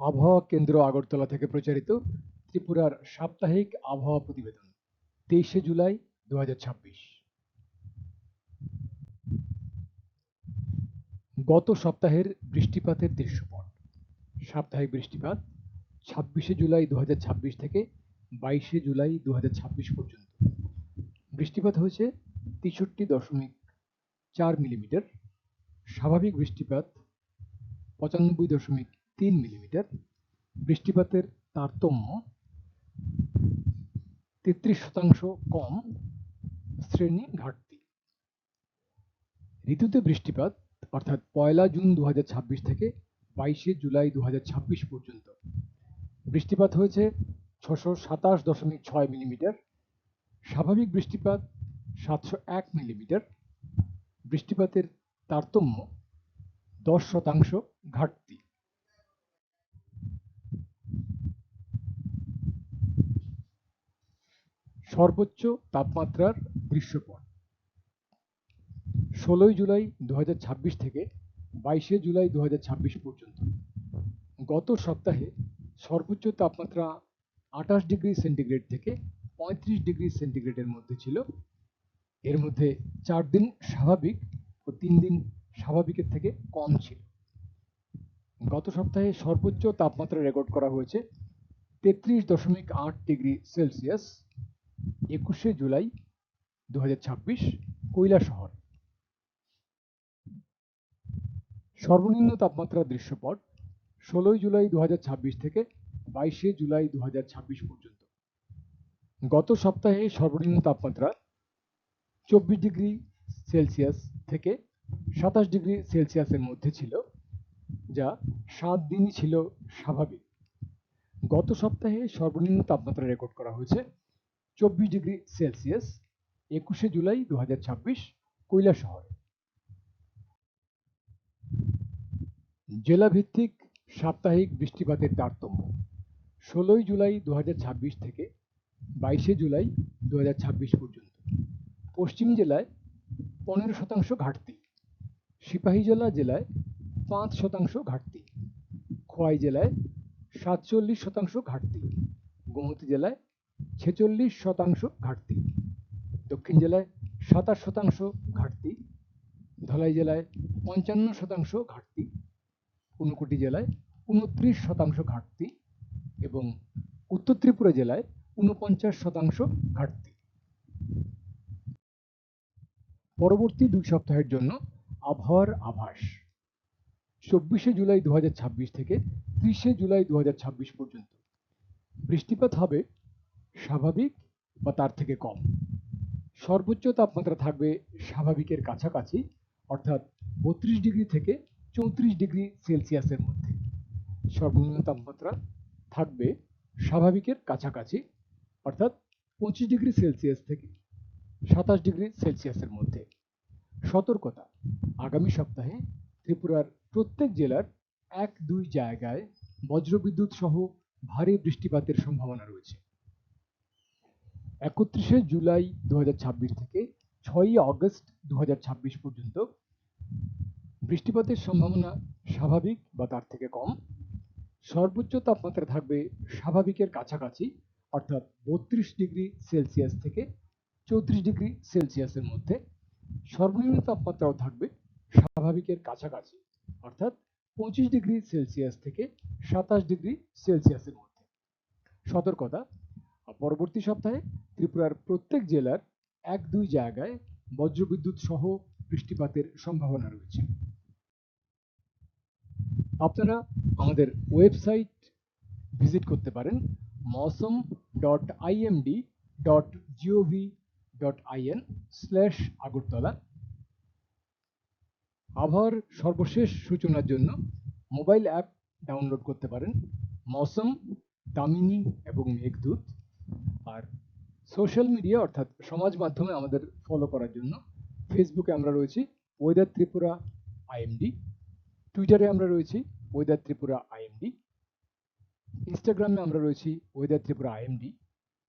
আবহাওয়া কেন্দ্র আগরতলা থেকে প্রচারিত ত্রিপুরার সাপ্তাহিক আবহাওয়া প্রতিবেদন 23শে জুলাই 2026। গত সপ্তাহের বৃষ্টিপাতের দৃশ্যপট। সাপ্তাহিক বৃষ্টিপাত 26শে জুলাই 2026 থেকে 22শে জুলাই 2026 পর্যন্ত। বৃষ্টিপাত হয়েছে 63.4 মিলিমিটার। স্বাভাবিক বৃষ্টিপাত 95.3 মিলিমিটার। বৃষ্টিপাতের তারতম্য 33% কম, শ্রেণী ঘাটতি। ঋতুতে বৃষ্টিপাত অর্থাৎ 1 জুন 2026 থেকে 22শে জুলাই 2026 পর্যন্ত বৃষ্টিপাত হয়েছে 627.6 মিলিমিটার। স্বাভাবিক বৃষ্টিপাত 701 মিলিমিটার। বৃষ্টিপাতের তারতম্য 10% ঘাটতি। সর্বোচ্চ তাপমাত্রার দৃশ্যপট 16 জুলাই 2026 থেকে 22শে জুলাই 2026 পর্যন্ত। গত সপ্তাহে সর্বোচ্চ তাপমাত্রা 28 ডিগ্রি সেন্টিগ্রেড থেকে 35 ডিগ্রি সেন্টিগ্রেডের মধ্যে ছিল। এর মধ্যে 4 দিন স্বাভাবিক ও 3 দিন স্বাভাবিকের থেকে কম ছিল। গত সপ্তাহে সর্বোচ্চ তাপমাত্রা রেকর্ড করা হয়েছে 33.8 ডিগ্রি সেলসিয়াস 21শে জুলাই 2026 কৈলাসহর। সর্বনিম্ন তাপমাত্রার দৃশ্যপট 16 জুলাই 2026 থেকে 22শে জুলাই 2026 পর্যন্ত। গত সপ্তাহে সর্বনিম্ন তাপমাত্রা 24 ডিগ্রি সেলসিয়াস থেকে 27 ডিগ্রি সেলসিয়াসের মধ্যে ছিল, যা 7 দিনই ছিল স্বাভাবিক। গত সপ্তাহে সর্বনিম্ন তাপমাত্রা রেকর্ড করা হয়েছে 24 ডিগ্রি সেলসিয়াস 21শে জুলাই 2026 কৈলাসহরে। জেলাভিত্তিক সাপ্তাহিক বৃষ্টিপাতের তারতম্য 16 জুলাই 2026 থেকে 22শে জুলাই 2026 পর্যন্ত। পশ্চিম জেলায় 15% ঘাটতি, সিপাহীজলা জেলায় 5% ঘাটতি, খোয়াই জেলায় 47% ঘাটতি, গোমতী জেলায় 46% ঘাটতি, দক্ষিণ জেলায় 27% ঘাটতি, ধলাই জেলায় 55% ঘাটতি, ঊনকোটি জেলায় 29% ঘাটতি এবং উত্তর ত্রিপুরা জেলায় 49% ঘাটতি। পরবর্তী 2 সপ্তাহের জন্য আবহাওয়ার আভাস 24শে জুলাই 2026 থেকে 30শে জুলাই 2026 পর্যন্ত। বৃষ্টিপাত হবে স্বাভাবিক বা তার থেকে কম। সর্বোচ্চ তাপমাত্রা থাকবে স্বাভাবিকের কাছাকাছি অর্থাৎ 32 ডিগ্রি থেকে 34 ডিগ্রি সেলসিয়াসের মধ্যে। সর্বনিম্ন তাপমাত্রা থাকবে স্বাভাবিকের কাছাকাছি অর্থাৎ 25 ডিগ্রি সেলসিয়াস থেকে 27 ডিগ্রি সেলসিয়াসের মধ্যে। সতর্কতা, আগামী সপ্তাহে ত্রিপুরার প্রত্যেক জেলার 1-2 জায়গায় বজ্রবিদ্যুৎ সহ ভারী বৃষ্টিপাতের সম্ভাবনা রয়েছে। 31শে জুলাই 2026 থেকে 6ই আগস্ট 2026 পর্যন্ত বৃষ্টিপাতের সম্ভাবনা স্বাভাবিক বা তার থেকে কম। সর্বোচ্চ তাপমাত্রা থাকবে স্বাভাবিকের কাছাকাছি অর্থাৎ 32 ডিগ্রি সেলসিয়াস থেকে 34 ডিগ্রি সেলসিয়াসের মধ্যে। সর্বনিম্ন তাপমাত্রাও থাকবে স্বাভাবিকের কাছাকাছি অর্থাৎ 25 ডিগ্রি সেলসিয়াস থেকে 27 ডিগ্রি সেলসিয়াসের মধ্যে। সতর্কতা, পরবর্তী সপ্তাহে ত্রিপুরার প্রত্যেক জেলার 1-2 জায়গায় বজ্রবিদ্যুৎ সহ বৃষ্টিপাতের সম্ভাবনা রয়েছে। আপনারা আমাদের ওয়েবসাইট ভিজিট করতে পারেন mausam.imd.gov.in/agartala। আবহাওয়ার সর্বশেষ সূচনার জন্য মোবাইল অ্যাপ ডাউনলোড করতে পারেন মৌসম, দামিনী এবং মেঘদূত। আর সোশ্যাল মিডিয়া অর্থাৎ সমাজ মাধ্যমে আমাদের ফলো করার জন্য ফেসবুকে আমরা রয়েছি ওয়েদার ত্রিপুরা আইএমডি, টুইটারে আমরা রয়েছি ওয়েদার ত্রিপুরা আইএমডি, ইনস্টাগ্রামে আমরা রয়েছি ওয়েদার ত্রিপুরা আইএমডি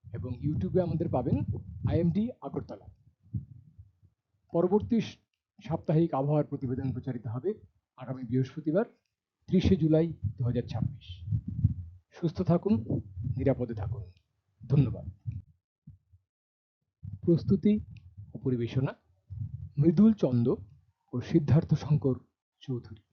এবং ইউটিউবে আমাদের পাবেন আইএমডি আগরতলা। পরবর্তী সাপ্তাহিক আবহাওয়ার প্রতিবেদন প্রচারিত হবে আগামী বৃহস্পতিবার 30শে জুলাই 2026। সুস্থ থাকুন, নিরাপদে থাকুন। ধন্যবাদ। প্রস্তুতি ও পরিবেশনা মৃদুল চন্দ ও সিদ্ধার্থ শঙ্কর চৌধুরী।